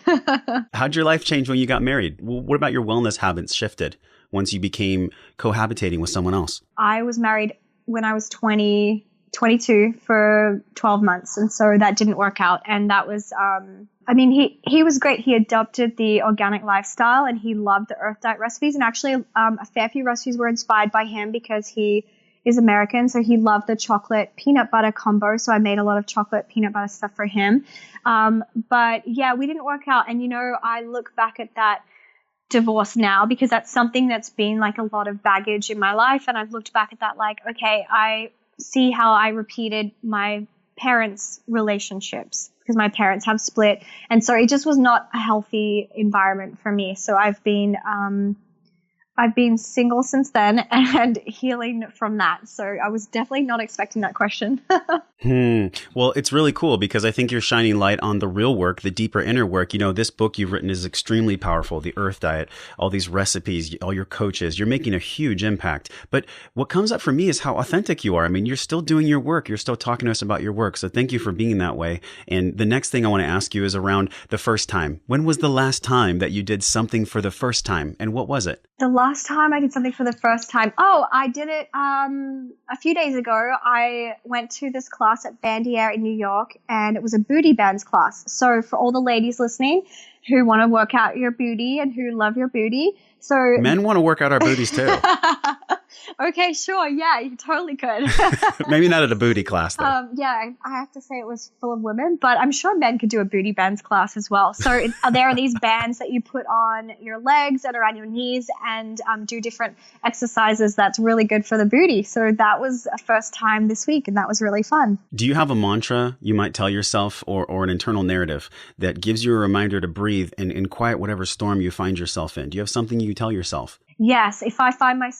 How'd your life change when you got married? What about your wellness habits shifted once you became cohabitating with someone else? I was married when I was 22 for 12 months. And so that didn't work out. And that was, he was great. He adopted the organic lifestyle, and he loved the Earth Diet recipes. And actually, a fair few recipes were inspired by him because he is American. So he loved the chocolate peanut butter combo. So I made a lot of chocolate peanut butter stuff for him. But yeah, we didn't work out. And, I look back at that divorce now because that's something that's been a lot of baggage in my life. And I've looked back at that okay, I see how I repeated my parents' relationships because my parents have split. And so it just was not a healthy environment for me. So I've been single since then and healing from that. So I was definitely not expecting that question. Well, it's really cool because I think you're shining light on the real work, the deeper inner work. This book you've written is extremely powerful. The Earth Diet, all these recipes, all your coaches, you're making a huge impact. But what comes up for me is how authentic you are. I mean, you're still doing your work. You're still talking to us about your work. So thank you for being that way. And the next thing I want to ask you is around the first time. When was the last time that you did something for the first time? And what was it? The last time I did something for the first time. Oh, I did it a few days ago. I went to this class at Dyer in New York, and it was a booty bands class. So for all the ladies listening who want to work out your booty and who love your booty. So men want to work out our booties too. Okay, sure. Yeah, you totally could. Maybe not at a booty class though. Yeah, I have to say it was full of women, but I'm sure men could do a booty bands class as well. So there are these bands that you put on your legs and around your knees and do different exercises that's really good for the booty. So that was a first time this week, and that was really fun. Do you have a mantra you might tell yourself or an internal narrative that gives you a reminder to breathe and quiet whatever storm you find yourself in? Do you have something you tell yourself? Yes. If I find my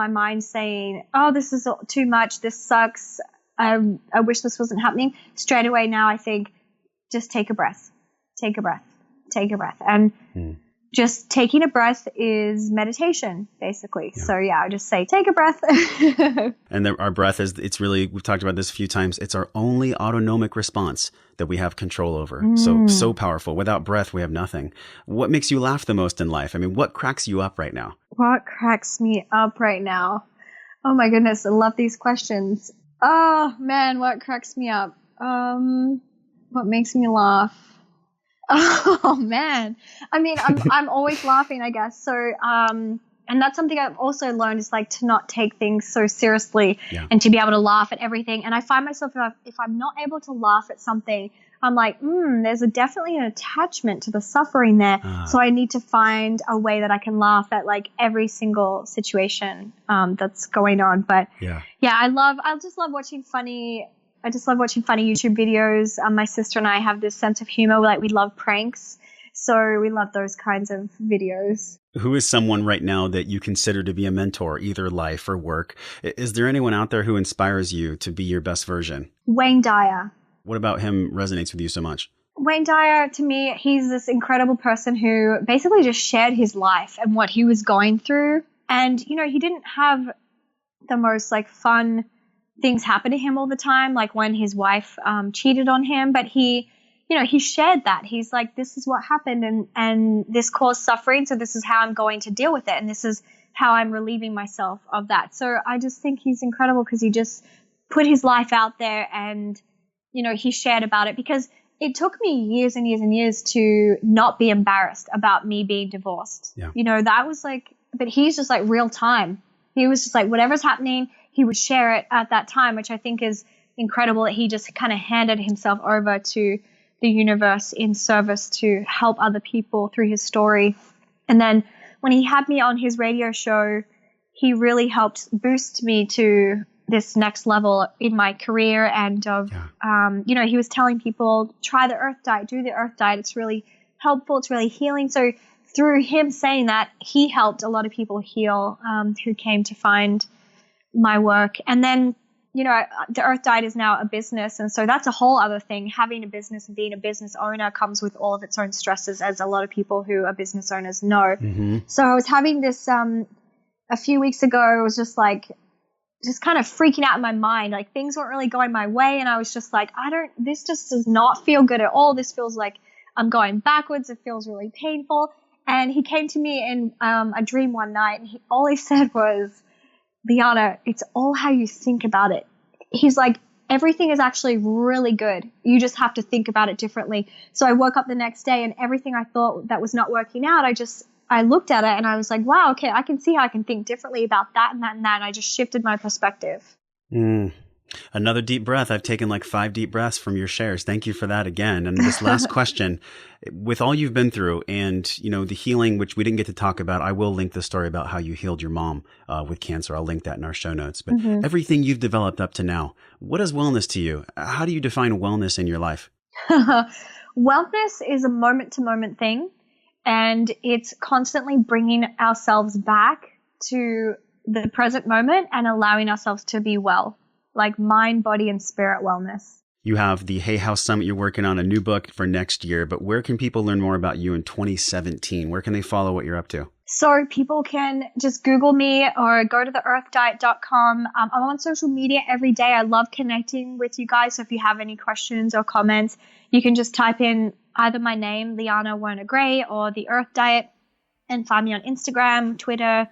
mind saying, oh, this is too much, this sucks, I wish this wasn't happening, straight away now I think, just take a breath. And just taking a breath is meditation, basically. Yeah. So yeah, I just say, take a breath. And our breath we've talked about this a few times, it's our only autonomic response that we have control over. So powerful. Without breath, we have nothing. What makes you laugh the most in life? I mean, what cracks you up right now? What cracks me up right now? Oh my goodness, I love these questions. Oh man, what cracks me up? What makes me laugh? Oh man. I mean, I'm always laughing, I guess. So, and that's something I've also learned is to not take things so seriously and to be able to laugh at everything. And I find myself, if I'm not able to laugh at something, I'm like, there's definitely an attachment to the suffering there. So I need to find a way that I can laugh at every single situation that's going on. But yeah, I just love watching funny YouTube videos. My sister and I have this sense of humor. We love pranks. So we love those kinds of videos. Who is someone right now that you consider to be a mentor, either life or work? Is there anyone out there who inspires you to be your best version? Dyer. What about him resonates with you so much? Wayne Dyer, to me, he's this incredible person who basically just shared his life and what he was going through. And, he didn't have the most fun things happen to him all the time, like when his wife cheated on him. But he shared that. He's like, this is what happened and this caused suffering. So this is how I'm going to deal with it. And this is how I'm relieving myself of that. So I just think he's incredible because he just put his life out there and, he shared about it, because it took me years and years and years to not be embarrassed about me being divorced. Yeah. That was but he's just real time. He was just whatever's happening, he would share it at that time, which I think is incredible that he just kind of handed himself over to the universe in service to help other people through his story. And then when he had me on his radio show, he really helped boost me to this next level in my career. And he was telling people, try the Earth Diet, do the Earth Diet. It's really helpful. It's really healing. So through him saying that, he helped a lot of people heal who came to find my work. And then, the Earth Diet is now a business. And so that's a whole other thing. Having a business and being a business owner comes with all of its own stresses, as a lot of people who are business owners know. Mm-hmm. So I was having this a few weeks ago. It was just kind of freaking out in my mind. Things weren't really going my way. And I was just this just does not feel good at all. This feels like I'm going backwards. It feels really painful. And he came to me in a dream one night, and all he said was, Liana, it's all how you think about it. He's like, everything is actually really good. You just have to think about it differently. So I woke up the next day, and everything I thought that was not working out, I looked at it and I was like, wow, okay, I can see how I can think differently about that and that and that. And I just shifted my perspective. Another deep breath. I've taken 5 deep breaths from your shares. Thank you for that again. And this last question, with all you've been through and, the healing, which we didn't get to talk about, I will link the story about how you healed your mom with cancer. I'll link that in our show notes. But everything you've developed up to now, what is wellness to you? How do you define wellness in your life? Wellness is a moment-to-moment thing. And it's constantly bringing ourselves back to the present moment and allowing ourselves to be well, mind, body, and spirit wellness. You have the Hay House Summit you're working on, a new book for next year, but where can people learn more about you in 2017? Where can they follow what you're up to? So people can just Google me or go to theearthdiet.com. I'm on social media every day. I love connecting with you guys. So if you have any questions or comments, you can just type in either my name, Liana Werner-Gray, or The Earth Diet, and find me on Instagram, Twitter,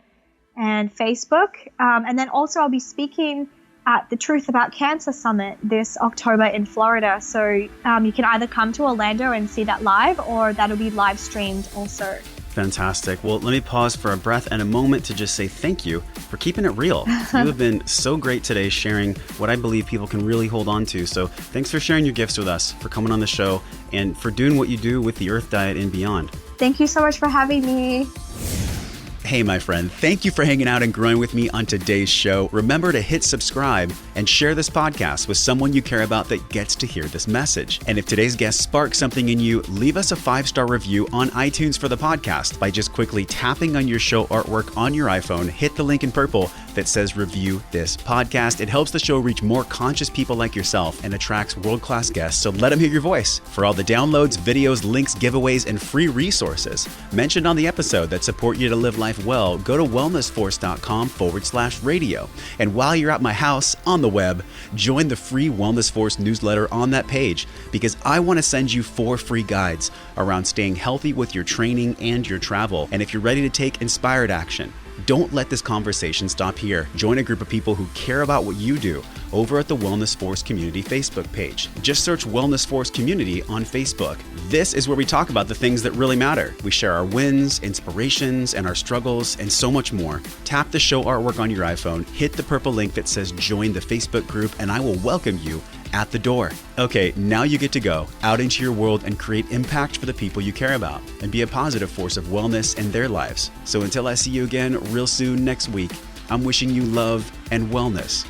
and Facebook. And then also I'll be speaking at the Truth About Cancer Summit this October in Florida. So you can either come to Orlando and see that live, or that'll be live streamed also. Fantastic. Well, let me pause for a breath and a moment to just say thank you for keeping it real. You have been so great today, sharing what I believe people can really hold on to. So thanks for sharing your gifts with us, for coming on the show, and for doing what you do with the Earth Diet and beyond. Thank you so much for having me. Hey, my friend, thank you for hanging out and growing with me on today's show. Remember to hit subscribe and share this podcast with someone you care about that gets to hear this message. And if today's guest sparks something in you, leave us a 5-star review on iTunes for the podcast by just quickly tapping on your show artwork on your iPhone. Hit the link in purple that says review this podcast. It helps the show reach more conscious people like yourself and attracts world-class guests, so let them hear your voice. For all the downloads, videos, links, giveaways, and free resources mentioned on the episode that support you to live life well, go to wellnessforce.com/radio. And while you're at my house on the web, join the free Wellness Force newsletter on that page, because I want to send you 4 free guides around staying healthy with your training and your travel. And if you're ready to take inspired action, don't let this conversation stop here. Join a group of people who care about what you do over at the Wellness Force Community Facebook page. Just search Wellness Force Community on Facebook. This is where we talk about the things that really matter. We share our wins, inspirations, and our struggles, and so much more. Tap the show artwork on your iPhone, hit the purple link that says join the Facebook group, and I will welcome you at the door. Okay, now you get to go out into your world and create impact for the people you care about and be a positive force of wellness in their lives. So until I see you again real soon next week, I'm wishing you love and wellness.